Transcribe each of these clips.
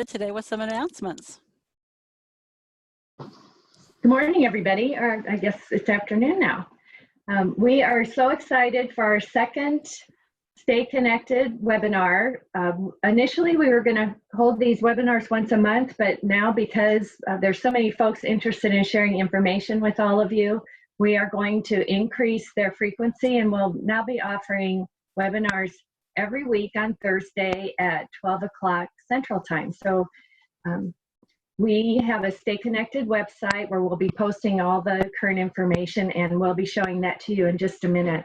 Today with some announcements. Good morning, everybody, or I guess it's afternoon now. We are so excited for our second Stay Connected webinar. Initially, we were going to hold these webinars once a month, but now because there's so many folks interested in sharing information with all of you, we are going to increase their frequency, and we'll now be offering webinars every week on Thursday at 12 o'clock Central Time. So we have a Stay Connected website where we'll be posting all the current information, and we'll be showing that to you in just a minute.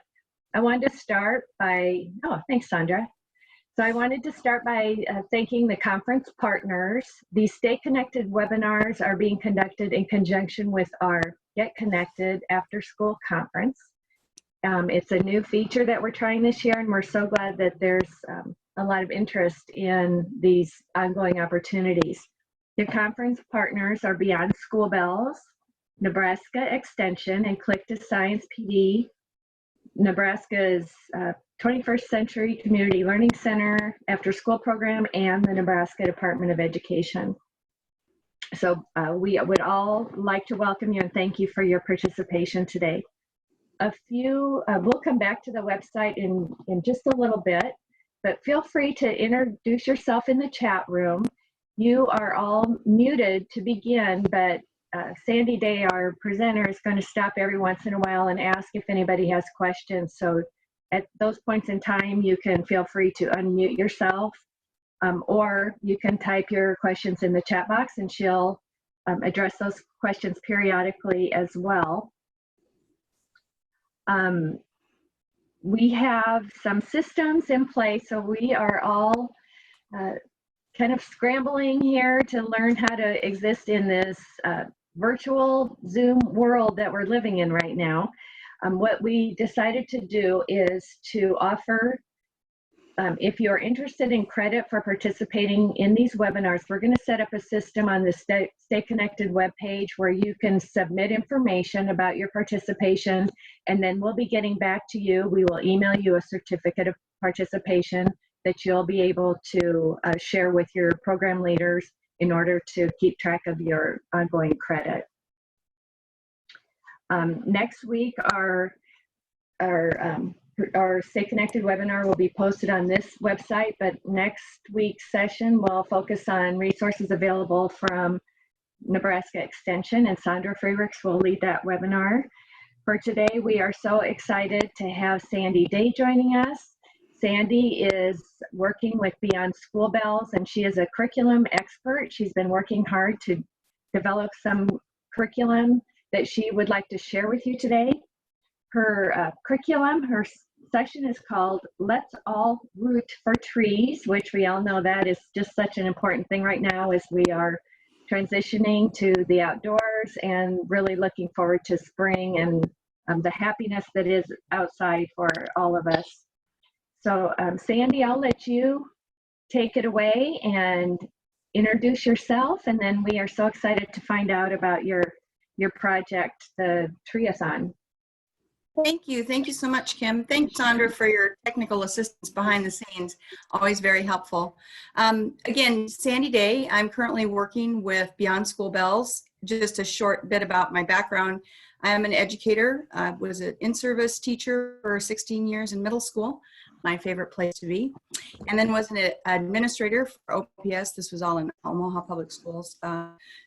I wanted to start by, thanks, Sandra. So I wanted to start by thanking the conference partners. These Stay Connected webinars are being conducted in conjunction with our Get Connected After School Conference. It's a new feature that we're trying this year, and we're so glad that there's a lot of interest in these ongoing opportunities. The conference partners are Beyond School Bells, Nebraska Extension, and Click to Science PD, Nebraska's 21st Century Community Learning Center After School Program, and the Nebraska Department of Education. So we would all like to welcome you and thank you for your participation today. We'll come back to the website in just a little bit, but feel free to introduce yourself in the chat room. You are all muted to begin, but Sandy Day, our presenter, is going to stop every once in a while and ask if anybody has questions. So at those points in time, you can feel free to unmute yourself, or you can type your questions in the chat box, and she'll address those questions periodically as well. We have some systems in place, so we are all kind of scrambling here to learn how to exist in this virtual Zoom world that we're living in right now. What we decided to do is to offer, if you're interested in credit for participating in these webinars, we're going to set up a system on the Stay Connected webpage where you can submit information about your participation, and then we'll be getting back to you. We will email you a certificate of participation that you'll be able to share with your program leaders in order to keep track of your ongoing credit. Next week, our Stay Connected webinar will be posted on this website, but next week's session will focus on resources available from Nebraska Extension, and Sandra Freerichs will lead that webinar. For today, we are so excited to have Sandy Day joining us. Sandy is working with Beyond School Bells, and she is a curriculum expert. She's been working hard to develop some curriculum that she would like to share with you today. Her curriculum, her session is called Let's All Root for Trees, which we all know that is just such an important thing right now as we are transitioning to the outdoors and really looking forward to spring and the happiness that is outside for all of us. So Sandy, I'll let you take it away and introduce yourself, and then we are so excited to find out about your project, the Tree-A-Thon. Thank you so much, Kim. Thanks, Sandra, for your technical assistance behind the scenes. Always very helpful. Again, Sandy Day. I'm currently working with Beyond School Bells. Just a short bit about my background. I am an educator. I was an in-service teacher for 16 years in middle school. My favorite place to be, and then was an administrator for OPS. This was all in Omaha Public Schools,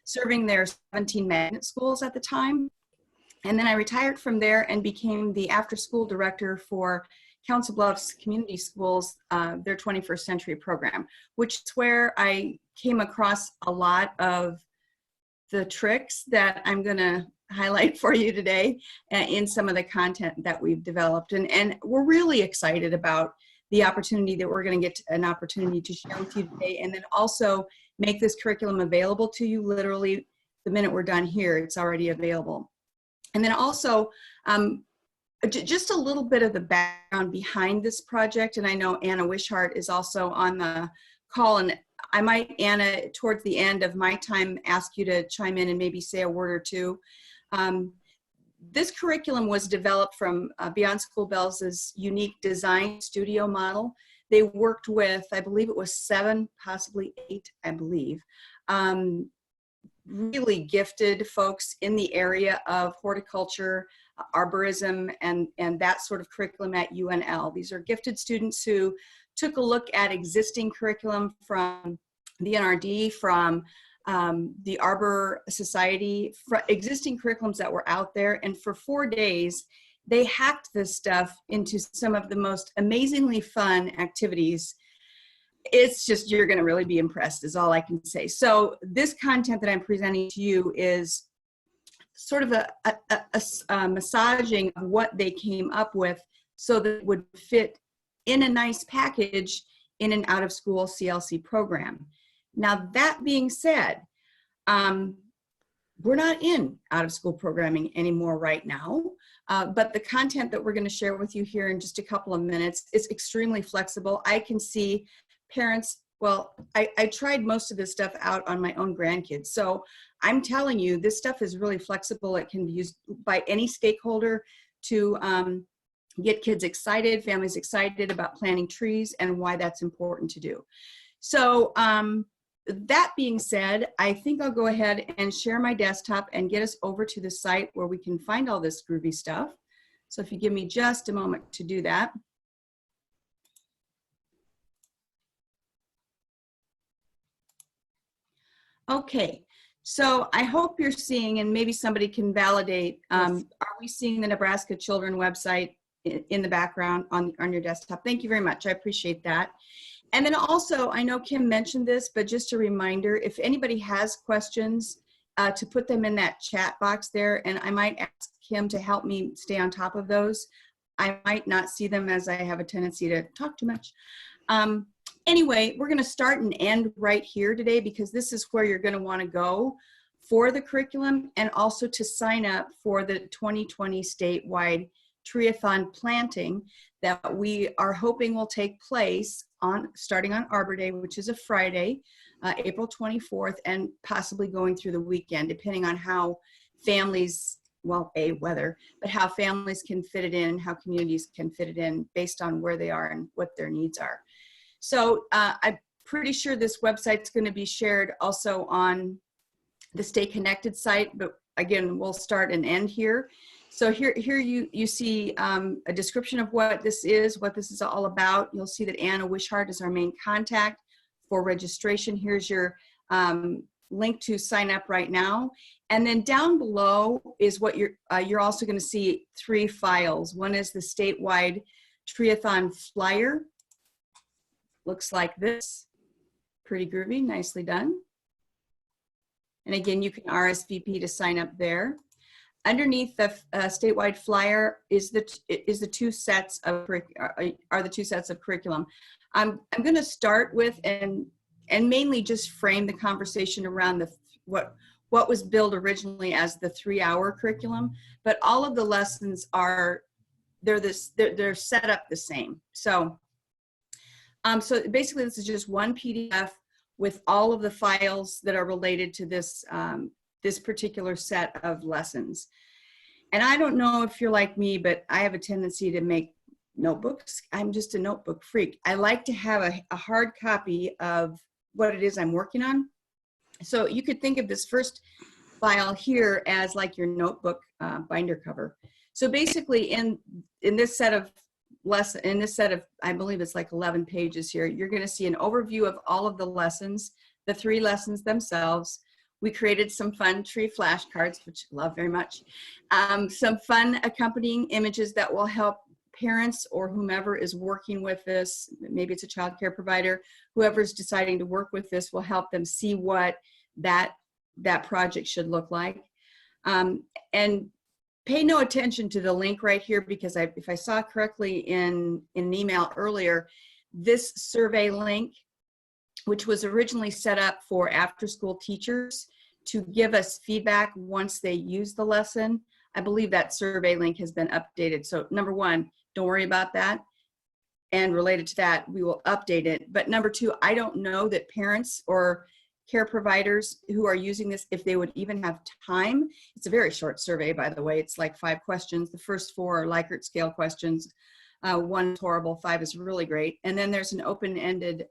serving their 17 magnet schools at the time. And then I retired from there and became the after-school director for Council Bluffs Community Schools, their 21st Century program, which is where I came across a lot of the tricks that I'm going to highlight for you today in some of the content that we've developed. And we're really excited about the opportunity that we're going to get an opportunity to share with you today, and then also make this curriculum available to you literally the minute we're done here. It's already available. And then also just a little bit of the background behind this project. And I know Anna Wishart is also on the call, and I might, Anna, towards the end of my time, ask you to chime in and maybe say a word or two. This curriculum was developed from Beyond School Bells' unique design studio model. they worked with, I believe it was 7, possibly 8, I believe, really gifted folks in the area of horticulture, arborism, and that sort of curriculum at UNL. These are gifted students who took a look at existing curriculum from the NRD, from the Arbor Society, existing curriculums that were out there. And for 4 days, they hacked this stuff into some of the most amazingly fun activities. It's just, you're going to really be impressed is all I can say. So this content that I'm presenting to you is sort of a massaging of what they came up with so that it would fit in a nice package in an out-of-school CLC program. Now, that being said, we're not in out-of-school programming anymore right now, but the content that we're going to share with you here in just a couple of minutes is extremely flexible. I can see parents, well, I tried most of this stuff out on my own grandkids. So I'm telling you, this stuff is really flexible. It can be used by any stakeholder to get kids excited, families excited about planting trees and why that's important to do. So that being said, I think I'll go ahead and share my desktop and get us over to the site where we can find all this groovy stuff. So if you give me just a moment to do that. Okay, so I hope you're seeing, and maybe somebody can validate, are we seeing the Nebraska Children website in the background on your desktop? Thank you very much, I appreciate that. And then also, I know Kim mentioned this, but just a reminder, if anybody has questions, to put them in that chat box there, and I might ask Kim to help me stay on top of those. I might not see them as I have a tendency to talk too much. Anyway, we're going to start and end right here today because this is where you're going to want to go for the curriculum and also to sign up for the 2020 statewide Tree-A-Thon planting that we are hoping will take place starting on Arbor Day, which is a Friday, April 24th, and possibly going through the weekend, depending on how families, well, weather, but how families can fit it in, how communities can fit it in based on where they are and what their needs are. So I'm pretty sure this website's going to be shared also on the StayConnected site, but again, we'll start and end here. So here you see a description of what this is all about. You'll see that Anna Wishart is our main contact for registration. Here's your link to sign up right now. And then down below is what you're also going to see 3 files. One is the statewide Tree-A-Thon flyer. Looks like this. Pretty groovy, nicely done. And again, you can RSVP to sign up there. Underneath the statewide flyer is the 2 sets of curriculum. I'm going to start with and mainly just frame the conversation around what was billed originally as the 3-hour curriculum, but all of the lessons they're set up the same. So so basically this is just one PDF with all of the files that are related to this this particular set of lessons. And I don't know if you're like me, but I have a tendency to make notebooks. I'm just a notebook freak. I like to have a hard copy of what it is I'm working on. So you could think of this first file here as like your notebook binder cover. So basically in this set of I believe it's like 11 pages here, you're going to see an overview of all of the lessons, the 3 lessons themselves. We created some fun tree flashcards, which I love very much. Some fun accompanying images that will help parents or whomever is working with this, maybe it's a child care provider, whoever's deciding to work with this will help them see what that project should look like. And pay no attention to the link right here because if I saw correctly in an email earlier, this survey link, which was originally set up for after-school teachers to give us feedback once they use the lesson, I believe that survey link has been updated. So number 1, don't worry about that. And related to that, we will update it. But number 2, I don't know that parents or care providers who are using this, if they would even have time. It's a very short survey, by the way. It's like 5 questions. The first 4 are Likert scale questions. 1 is horrible, 5 is really great. And then there's an open-ended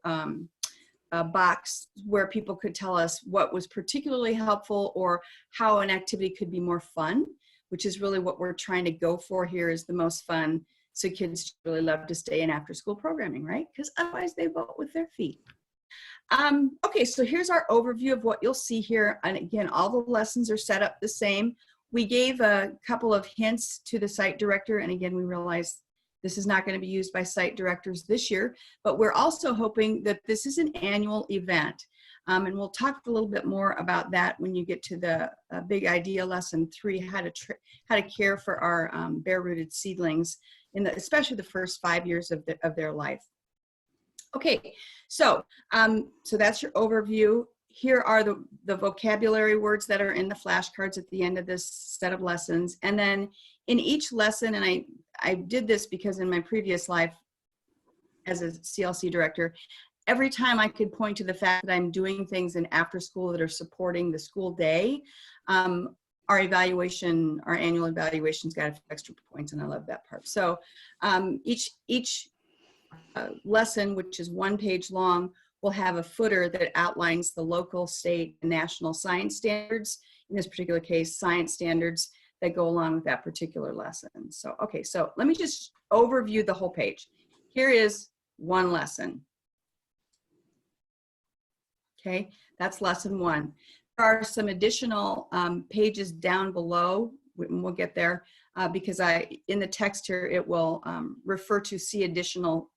box where people could tell us what was particularly helpful or how an activity could be more fun, which is really what we're trying to go for here, is the most fun. So kids really love to stay in after school programming, right? Because otherwise they vote with their feet. Okay, so here's our overview of what you'll see here. And again, all the lessons are set up the same. We gave a couple of hints to the site director. And again, we realized this is not going to be used by site directors this year, but we're also hoping that this is an annual event. And we'll talk a little bit more about that when you get to the big idea lesson 3, how to care for our bare-rooted seedlings, especially the first 5 years of their life. Okay, so that's your overview. Here are the vocabulary words that are in the flashcards at the end of this set of lessons. And then in each lesson, and I did this because in my previous life as a CLC director, every time I could point to the fact that I'm doing things in after school that are supporting the school day, our annual evaluation's got a few extra points, and I love that part. So each lesson, which is 1 page long, will have a footer that outlines the local, state, and national science standards. In this particular case, science standards that go along with that particular lesson. So, okay, so let me just overview the whole page. Here is 1 lesson. Okay, that's lesson 1. There are some additional pages down below, and we'll get there, because in the text here, it will refer to see additional,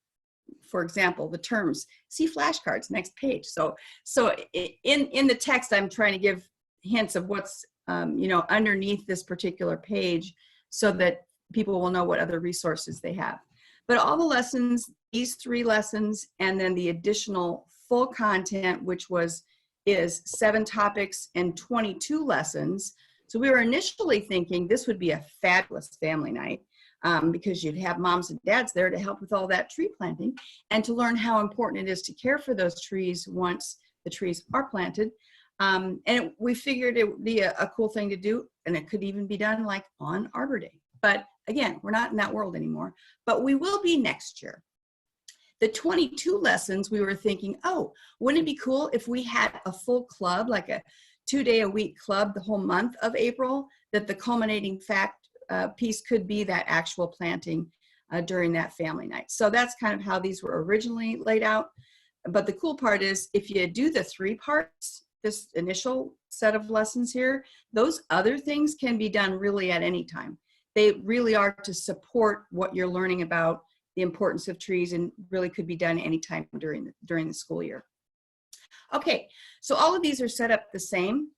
for example, the terms, see flashcards, next page. So in the text, I'm trying to give hints of what's underneath this particular page so that people will know what other resources they have. But all the lessons, these 3 lessons, and then the additional full content, which is 7 topics and 22 lessons. So we were initially thinking this would be a fabulous family night, because you'd have moms and dads there to help with all that tree planting and to learn how important it is to care for those trees once the trees are planted. We figured it would be a cool thing to do, and it could even be done like on Arbor Day. But again, we're not in that world anymore, but we will be next year. The 22 lessons, we were thinking, oh, wouldn't it be cool if we had a full club, like a 2-day-a-week club the whole month of April, that the culminating piece could be that actual planting during that family night. So that's kind of how these were originally laid out. But the cool part is, if you do the 3 parts, this initial set of lessons here, those other things can be done really at any time. They really are to support what you're learning about the importance of trees, and really could be done anytime during the school year. Okay, so all of these are set up the same.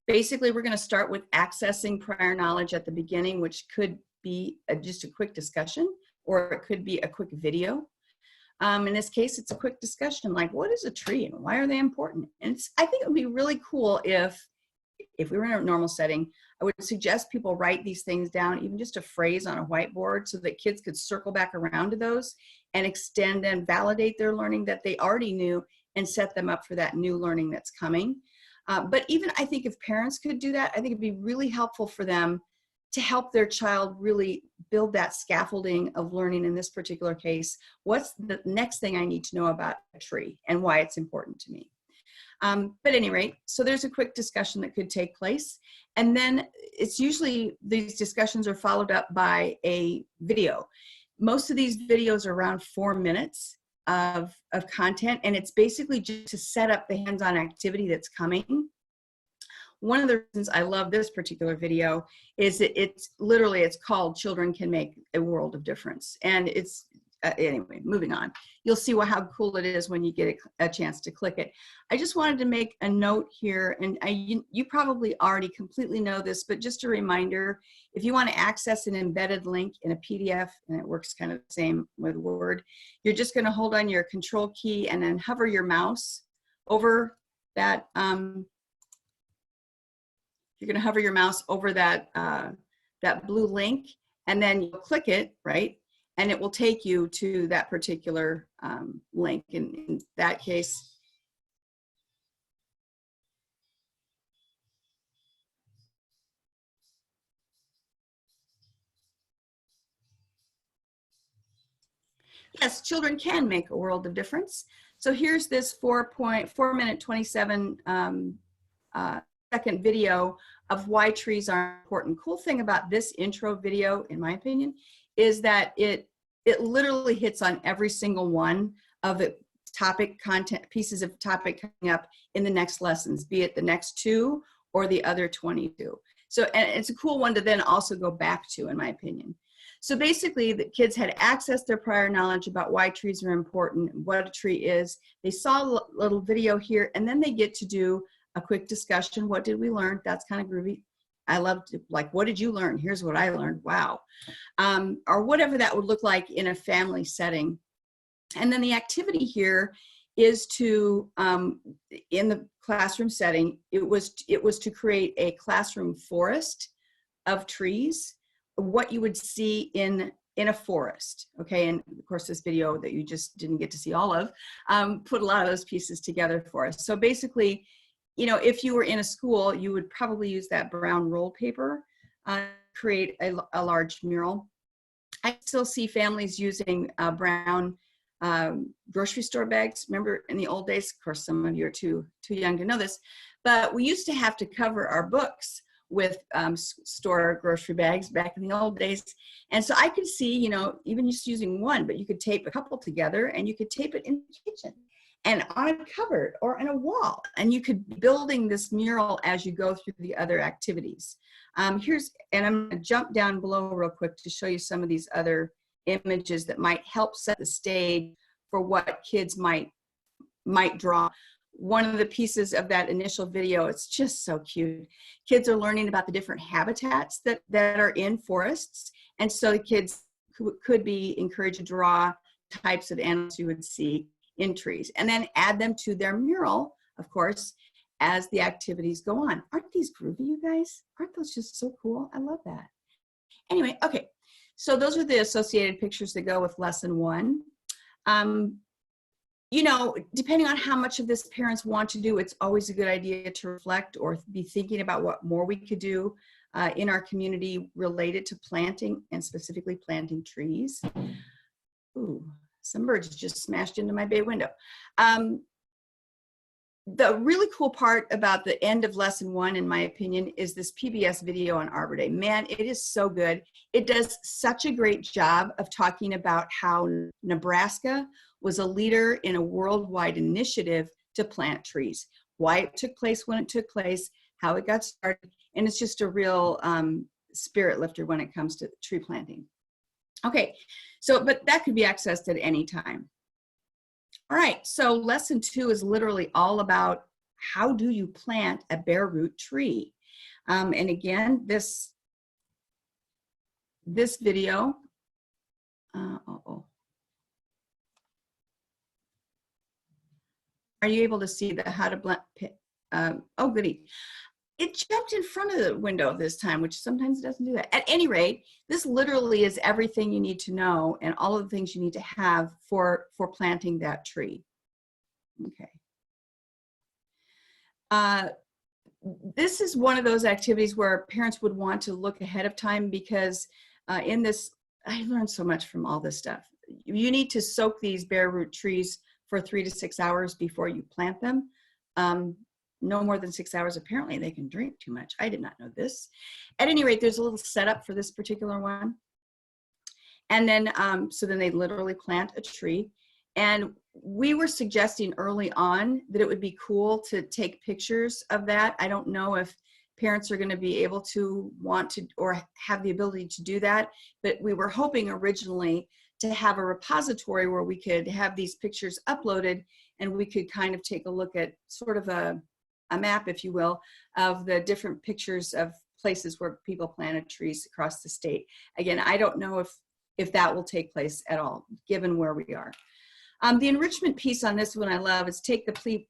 Basically, we're going to start with accessing prior knowledge at the beginning, which could be just a quick discussion, or it could be a quick video. In this case, it's a quick discussion, like, what is a tree and why are they important? And I think it would be really cool if we were in a normal setting. I would suggest people write these things down, even just a phrase on a whiteboard, so that kids could circle back around to those and extend and validate their learning that they already knew and set them up for that new learning that's coming. But even I think if parents could do that, I think it'd be really helpful for them to help their child really build that scaffolding of learning. In this particular case, what's the next thing I need to know about a tree and why it's important to me? But at any rate, so there's a quick discussion that could take place. And then it's usually, these discussions are followed up by a video. Most of these videos are around 4 minutes of content, and it's basically just to set up the hands-on activity that's coming. One of the reasons I love this particular video is that it's called Children Can Make a World of Difference. And it's, anyway, moving on. You'll see how cool it is when you get a chance to click it. I just wanted to make a note here, and you probably already completely know this, but just a reminder, if you want to access an embedded link in a PDF, and it works kind of the same with Word, you're just going to hold on your control key and then hover your mouse over that, you're going to hover your mouse over that, that blue link, and then you'll click it, right? And it will take you to that particular link. And in that case, Yes, children can make a world of difference. So here's this 4.4-minute 27 second video of why trees are important. Cool thing about this intro video, in my opinion, is that it literally hits on every single one of the topic content, pieces of topic coming up in the next lessons, be it the next 2 or the other 22. So, and it's a cool one to then also go back to, in my opinion. So basically, the kids had accessed their prior knowledge about why trees are important, what a tree is. They saw a little video here, and then they get to do a quick discussion. What did we learn? That's kind of groovy. I loved it. Like, what did you learn? Here's what I learned. Wow. Or whatever that would look like in a family setting. And then the activity here is to, in the classroom setting, it was to create a classroom forest of trees, what you would see in a forest. Okay, and of course this video that you just didn't get to see all of, put a lot of those pieces together for us. So basically, you know, if you were in a school, you would probably use that brown roll paper, create a large mural. I still see families using brown grocery store bags. Remember in the old days, of course, some of you are too young to know this, but we used to have to cover our books with store grocery bags back in the old days. And so I could see, you know, even just using one, but you could tape a couple together and you could tape it in the kitchen and on a cupboard or on a wall. And you could be building this mural as you go through the other activities. And I'm gonna jump down below real quick to show you some of these other images that might help set the stage for what kids might draw. One of the pieces of that initial video, it's just so cute. Kids are learning about the different habitats that are in forests. And so the kids could be encouraged to draw types of animals you would see in trees and then add them to their mural, of course, as the activities go on. Aren't these groovy, you guys? Aren't those just so cool? I love that. Anyway, okay. So those are the associated pictures that go with lesson 1. You know, depending on how much of this parents want to do, it's always a good idea to reflect or be thinking about what more we could do in our community related to planting and specifically planting trees. Ooh, some birds just smashed into my bay window. The really cool part about the end of lesson 1, in my opinion, is this PBS video on Arbor Day. Man, it is so good. It does such a great job of talking about how Nebraska was a leader in a worldwide initiative to plant trees, why it took place when it took place, how it got started, and it's just a real spirit lifter when it comes to tree planting. Okay, so, but that could be accessed at any time. All right, so lesson 2 is literally all about how do you plant a bare root tree? And again, this video, are you able to see the how to plant? Oh, goody. It jumped in front of the window this time, which sometimes it doesn't do that. At any rate, this literally is everything you need to know and all of the things you need to have for planting that tree. Okay. This is one of those activities where parents would want to look ahead of time because in this, I learned so much from all this stuff. You need to soak these bare root trees for 3 to 6 hours before you plant them. No more than 6 hours. Apparently they can drink too much. I did not know this. At any rate, there's a little setup for this particular one. And then, so then they literally plant a tree. And we were suggesting early on that it would be cool to take pictures of that. I don't know if parents are going to be able to want to or have the ability to do that, but we were hoping originally to have a repository where we could have these pictures uploaded and we could kind of take a look at sort of a map, if you will, of the different pictures of places where people planted trees across the state. Again, I don't know if that will take place at all, given where we are. The enrichment piece on this one I love is take the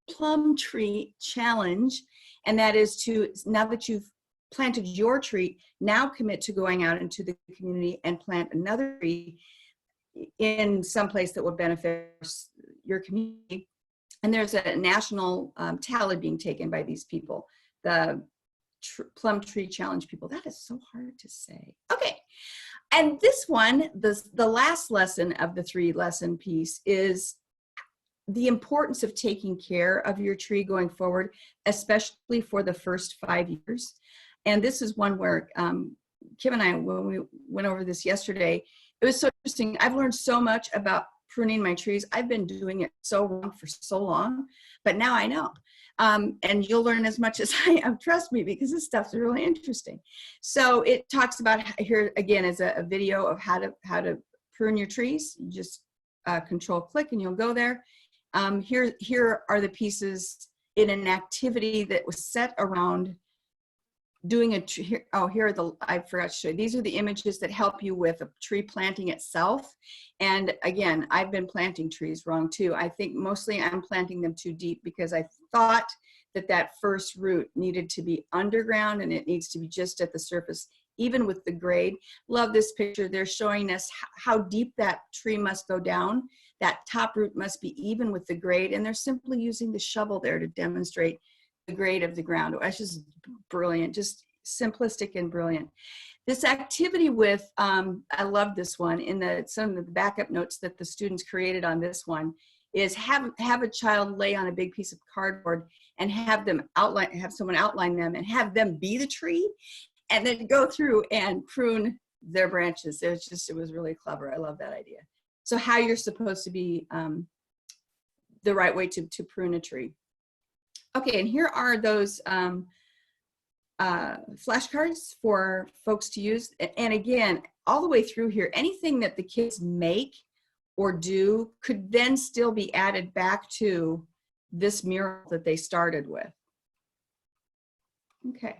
plum tree challenge, and that is to, now that you've planted your tree, now commit to going out into the community and plant another tree in some place that will benefit your community. And there's a national tally being taken by these people, the plum tree challenge people. That is so hard to say. Okay, And this one, the last lesson of the 3-lesson piece is the importance of taking care of your tree going forward, especially for the first 5 years. And this is one where Kim and I, when we went over this yesterday, it was so interesting. I've learned so much about pruning my trees. I've been doing it so wrong for so long, but now I know. And you'll learn as much as I am, trust me, because this stuff's really interesting. So it talks about, here again is a video of how to prune your trees. You just control click and you'll go there. Here are the pieces in an activity that was set around doing a tree. Oh, here are I forgot to show you. These are the images that help you with a tree planting itself. And again, I've been planting trees wrong too. I think mostly I'm planting them too deep because I thought that first root needed to be underground and it needs to be just at the surface, even with the grade. Love this picture. They're showing us how deep that tree must go down. That top root must be even with the grade, and they're simply using the shovel there to demonstrate the grade of the ground. It's just brilliant, just simplistic and brilliant. This activity with, I love this one, in some of the backup notes that the students created on this one, is have a child lay on a big piece of cardboard and have someone outline them and have them be the tree, and then go through and prune their branches. It was really clever. I love that idea. So how you're supposed to be the right way to prune a tree. Okay, and here are those flashcards for folks to use. And again, all the way through here, anything that the kids make or do could then still be added back to this mural that they started with. Okay.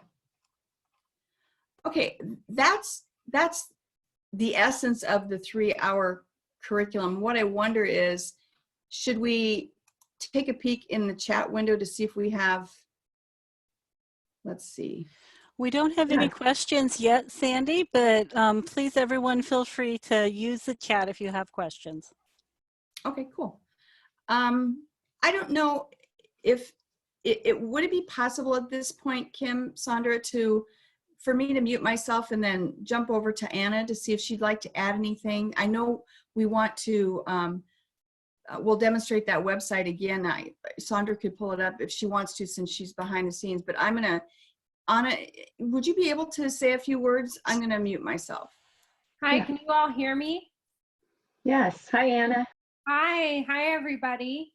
Okay, that's the essence of the 3-hour curriculum. What I wonder is, should we take a peek in the chat window to see if we have, let's see. We don't have any questions yet, Sandy, but please, everyone, feel free to use the chat if you have questions. Okay, cool. I don't know if would it be possible at this point, Kim, Sandra, for me to mute myself and then jump over to Anna to see if she'd like to add anything. I know we want to, we'll demonstrate that website again. Sandra could pull it up if she wants to, since she's behind the scenes, but I'm gonna, Anna, would you be able to say a few words? I'm gonna mute myself. Hi, can you all hear me? Yes. Hi, Anna. Hi everybody.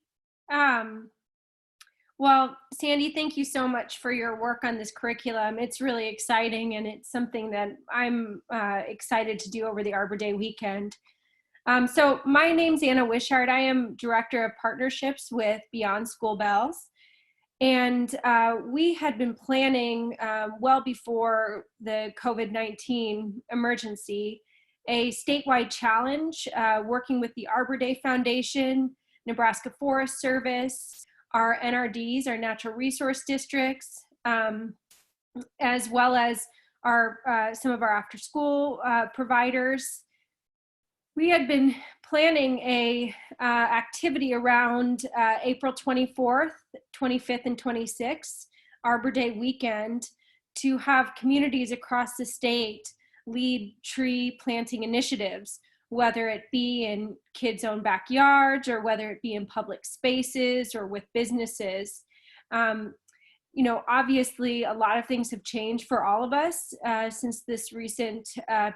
Well, Sandy, thank you so much for your work on this curriculum. It's really exciting, and it's something that I'm excited to do over the Arbor Day weekend. So my name's Anna Wishart. I am Director of Partnerships with Beyond School Bells. And we had been planning well before the COVID-19 emergency, a statewide challenge working with the Arbor Day Foundation, Nebraska Forest Service, our NRDs, our natural resource districts, as well as some of our after school providers. We had been planning a activity around April 24th, 25th, and 26th, Arbor Day weekend, to have communities across the state lead tree planting initiatives, whether it be in kids' own backyards or whether it be in public spaces or with businesses. You know, obviously a lot of things have changed for all of us since this recent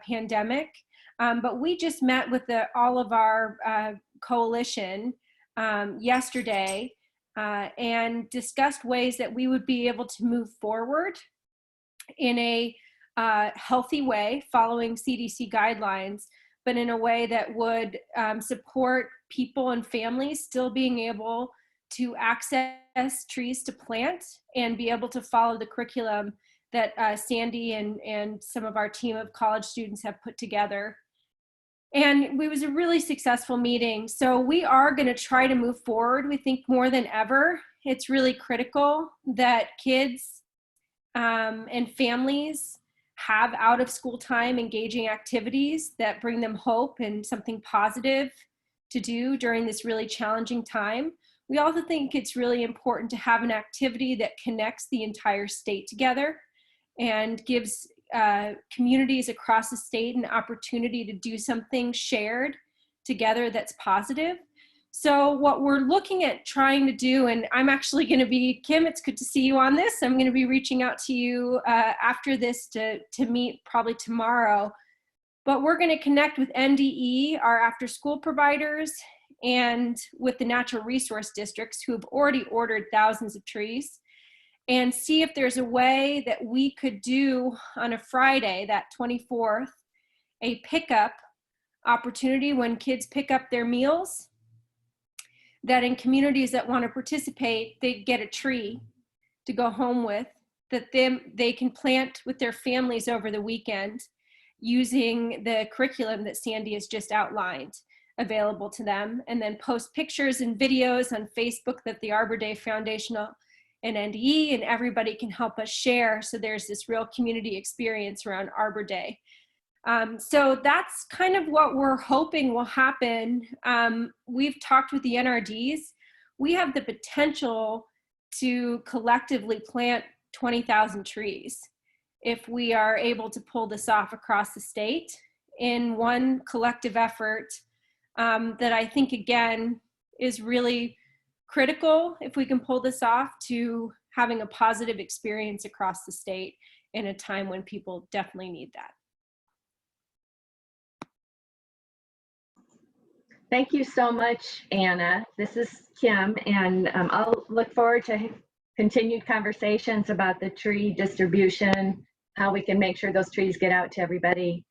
pandemic. But we just met with all of our coalition yesterday and discussed ways that we would be able to move forward in a healthy way, following CDC guidelines, but in a way that would support people and families still being able to access trees to plant and be able to follow the curriculum that Sandy and some of our team of college students have put together. And it was a really successful meeting. So we are going to try to move forward. We think more than ever, it's really critical that kids and families have out of school time engaging activities that bring them hope and something positive to do during this really challenging time. We also think it's really important to have an activity that connects the entire state together and gives communities across the state an opportunity to do something shared together that's positive. So what we're looking at trying to do, and I'm actually going to be, Kim, it's good to see you on this. I'm going to be reaching out to you after this to meet probably tomorrow. But we're going to connect with NDE, our after school providers, and with the natural resource districts who have already ordered thousands of trees, and see if there's a way that we could do on a Friday, that 24th, a pickup opportunity when kids pick up their meals, that in communities that want to participate, they get a tree to go home with, that they can plant with their families over the weekend using the curriculum that Sandy has just outlined available to them, and then post pictures and videos on Facebook that the Arbor Day Foundation and NDE and everybody can help us share. So there's this real community experience around Arbor Day. So that's kind of what we're hoping will happen. We've talked with the NRDs. We have the potential to collectively plant 20,000 trees if we are able to pull this off across the state in one collective effort that I think, again, is really critical if we can pull this off to having a positive experience across the state in a time when people definitely need that. Thank you so much, Anna. This is Kim, and I'll look forward to continued conversations about the tree distribution, how we can make sure those trees get out to everybody.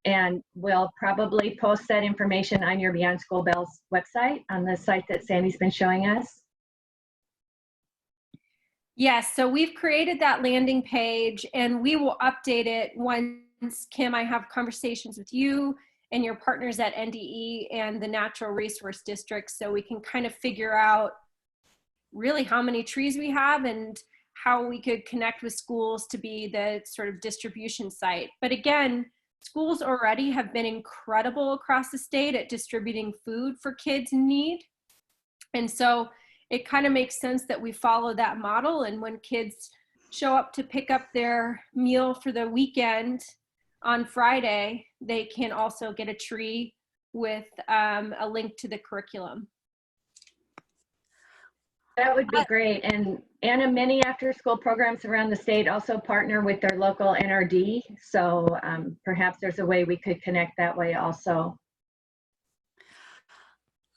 And we'll probably post that information on your Beyond School Bells website, on the site that Sandy's been showing us. Yes, so we've created that landing page, and we will update it once, Kim, I have conversations with you and your partners at NDE and the Natural Resource District, so we can kind of figure out really how many trees we have and how we could connect with schools to be the sort of distribution site. But again, schools already have been incredible across the state at distributing food for kids in need. And so it kind of makes sense that we follow that model. And when kids show up to pick up their meal for the weekend on Friday, they can also get a tree with a link to the curriculum. That would be great. And Anna, many after-school programs around the state also partner with their local NRD. So perhaps there's a way we could connect that way also.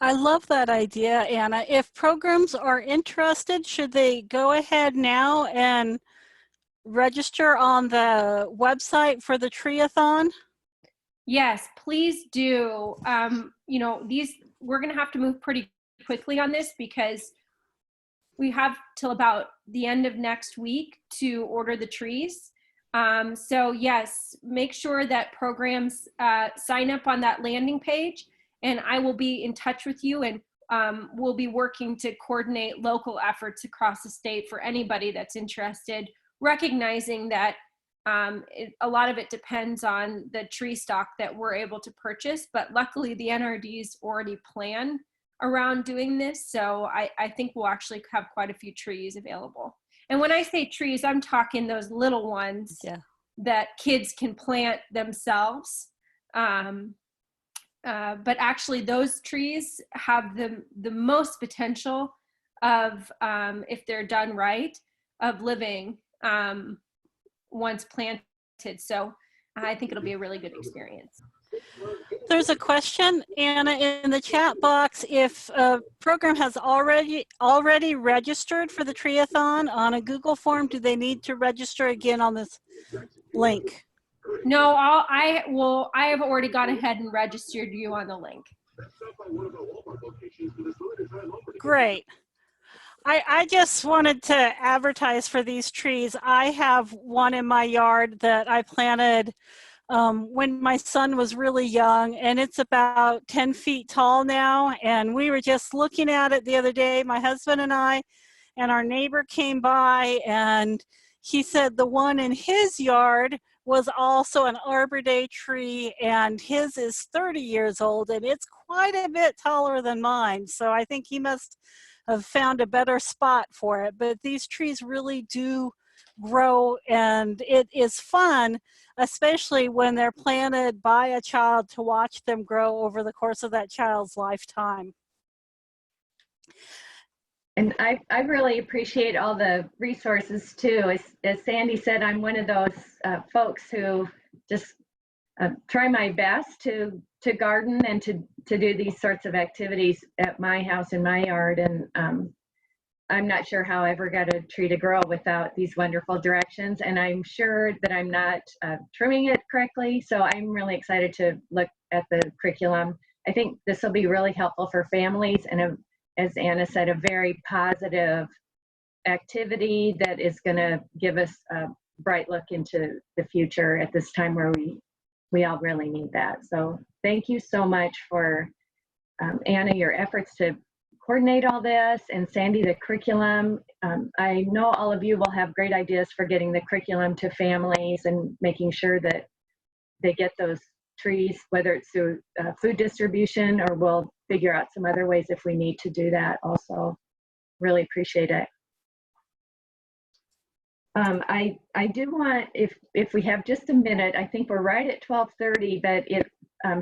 I love that idea, Anna. If programs are interested, should they go ahead now and register on the website for the Tree-A-Thon? Yes, please do. You know, we're going to have to move pretty quickly on this because we have till about the end of next week to order the trees. So yes, make sure that programs sign up on that landing page, and I will be in touch with you, and we'll be working to coordinate local efforts across the state for anybody that's interested, recognizing that a lot of it depends on the tree stock that we're able to purchase, but luckily the NRDs already plan around doing this, so I think we'll actually have quite a few trees available. And when I say trees, I'm talking those little ones that kids can plant themselves. But actually those trees have the most potential of, if they're done right, of living once planted. So I think it'll be a really good experience. There's a question, Anna, in the chat box. If a program has already registered for the Tree-A-Thon on a Google form, do they need to register again on this link? No, I have already gone ahead and registered you on the link. Great. I just wanted to advertise for these trees. I have one in my yard that I planted when my son was really young, and it's about 10 feet tall now. And we were just looking at it the other day, my husband and I, and our neighbor came by, and he said the one in his yard was also an Arbor Day tree, and his is 30 years old, and it's quite a bit taller than mine. So I think he must have found a better spot for it. But these trees really do grow, and it is fun, especially when they're planted by a child, to watch them grow over the course of that child's lifetime. And I really appreciate all the resources too. As Sandy said, I'm one of those folks who just try my best to garden and to do these sorts of activities at my house, in my yard. And I'm not sure how I ever got a tree to grow without these wonderful directions. And I'm sure that I'm not trimming it correctly. So I'm really excited to look at the curriculum. I think this will be really helpful for families, and as Anna said, a very positive activity that is going to give us a bright look into the future at this time where we all really need that. So thank you so much for, Anna, your efforts to coordinate all this, and Sandy, the curriculum. I know all of you will have great ideas for getting the curriculum to families and making sure that they get those trees, whether it's through food distribution, or we'll figure out some other ways if we need to do that also. Really appreciate it. I do want, if we have just a minute, I think we're right at 12:30, but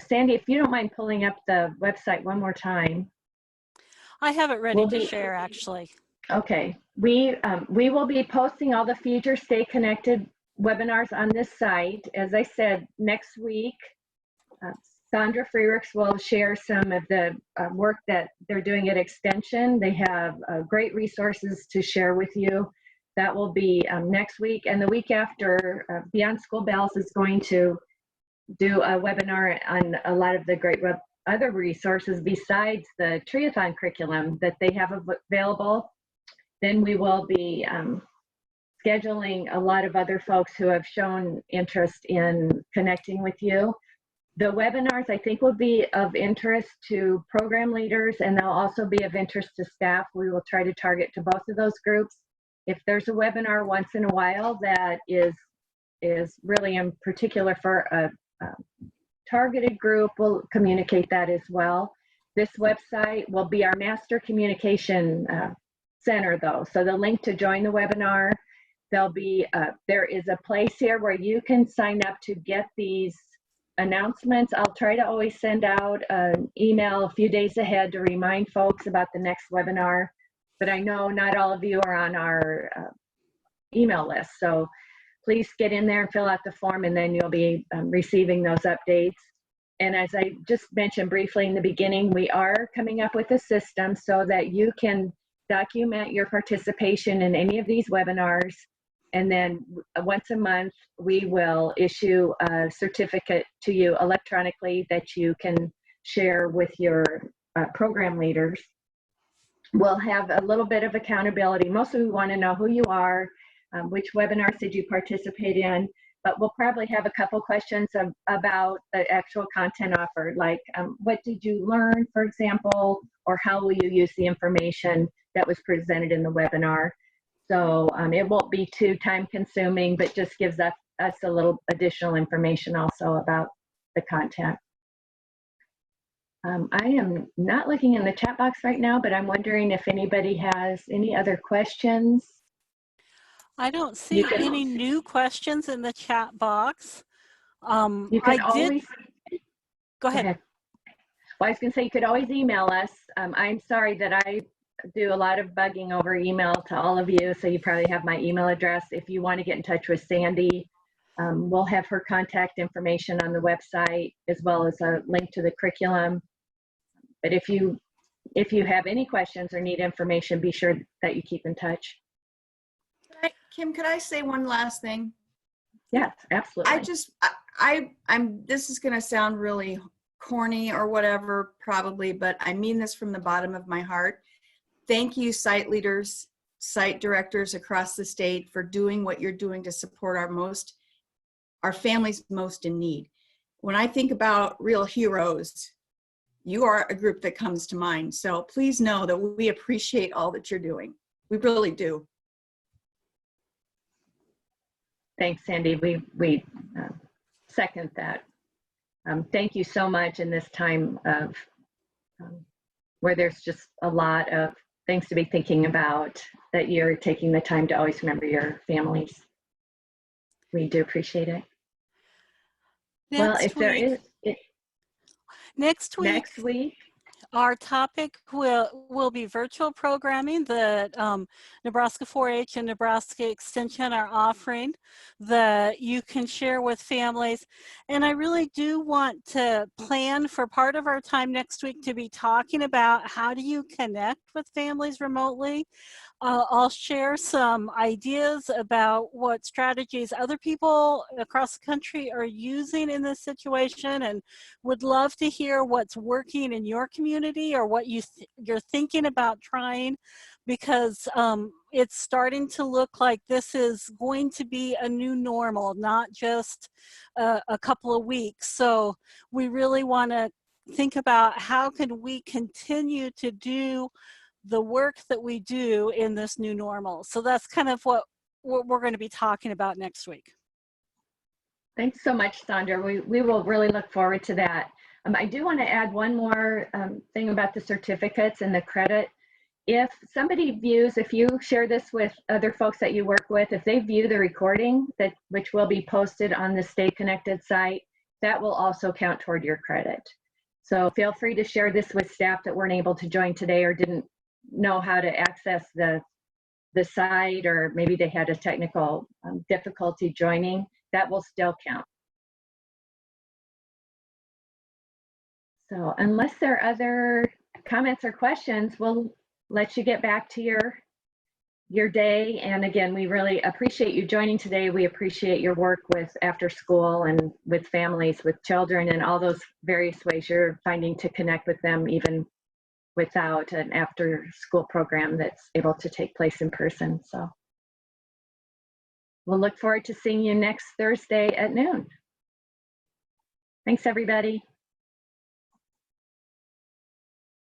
Sandy, if you don't mind pulling up the website one more time. I have it ready to share, actually. Okay, we will be posting all the future Stay Connected webinars on this site. As I said, next week, Sandra Freerichs will share some of the work that they're doing at Extension. They have great resources to share with you. That will be next week. And the week after, Beyond School Bells is going to do a webinar on a lot of the great other resources besides the Tree-A-Thon curriculum that they have available. Then we will be scheduling a lot of other folks who have shown interest in connecting with you. The webinars, I think, will be of interest to program leaders, and they'll also be of interest to staff. We will try to target to both of those groups. If there's a webinar once in a while that is really in particular for a targeted group, we'll communicate that as well. This website will be our master communication center, though. So the link to join the webinar, there is a place here where you can sign up to get these announcements. I'll try to always send out an email a few days ahead to remind folks about the next webinar, but I know not all of you are on our email list. So please get in there and fill out the form, and then you'll be receiving those updates. And as I just mentioned briefly in the beginning, we are coming up with a system so that you can document your participation in any of these webinars. And then once a month, we will issue a certificate to you electronically that you can share with your program leaders. We'll have a little bit of accountability. Mostly we want to know who you are, which webinars did you participate in, but we'll probably have a couple questions about the actual content offered, like what did you learn, for example, or how will you use the information that was presented in the webinar. So it won't be too time consuming, but just gives us a little additional information also about the content. I am not looking in the chat box right now, but I'm wondering if anybody has any other questions. I don't see any new questions in the chat box. You can always go ahead. Well, I was going to say you could always email us. I'm sorry that I do a lot of bugging over email to all of you, so you probably have my email address. If you want to get in touch with Sandy, we'll have her contact information on the website, as well as a link to the curriculum. But if you have any questions or need information, be sure that you keep in touch. Kim, could I say one last thing? Yes, absolutely. This is going to sound really corny or whatever, probably, but I mean this from the bottom of my heart. Thank you, site leaders, site directors across the state, for doing what you're doing to support our families most in need. When I think about real heroes, you are a group that comes to mind. So please know that we appreciate all that you're doing. We really do. Thanks, Sandy. We second that. Thank you so much in this time of where there's just a lot of things to be thinking about, that you're taking the time to always remember your families. We do appreciate it. Well, if there is, Next week, next week, our topic will be virtual programming that Nebraska 4-H and Nebraska Extension are offering that you can share with families. And I really do want to plan for part of our time next week to be talking about how do you connect with families remotely. I'll share some ideas about what strategies other people across the country are using in this situation, and would love to hear what's working in your community or what you're thinking about trying, because it's starting to look like this is going to be a new normal, not just a couple of weeks. So we really want to think about how can we continue to do the work that we do in this new normal. So that's kind of what we're going to be talking about next week. thanks so much, Sandra. We will really look forward to that. I do want to add one more thing about the certificates and the credit. If somebody views, if you share this with other folks that you work with, if they view the recording which will be posted on the StayConnected site, that will also count toward your credit. So feel free to share this with staff that weren't able to join today or didn't know how to access the site, or maybe they had a technical difficulty joining. That will still count. So unless there are other comments or questions, we'll let you get back to your day. And again, we really appreciate you joining today. We appreciate your work with after school and with families, with children, and all those various ways you're finding to connect with them, even without an after school program that's able to take place in person. So we'll look forward to seeing you next Thursday at noon. Thanks, everybody.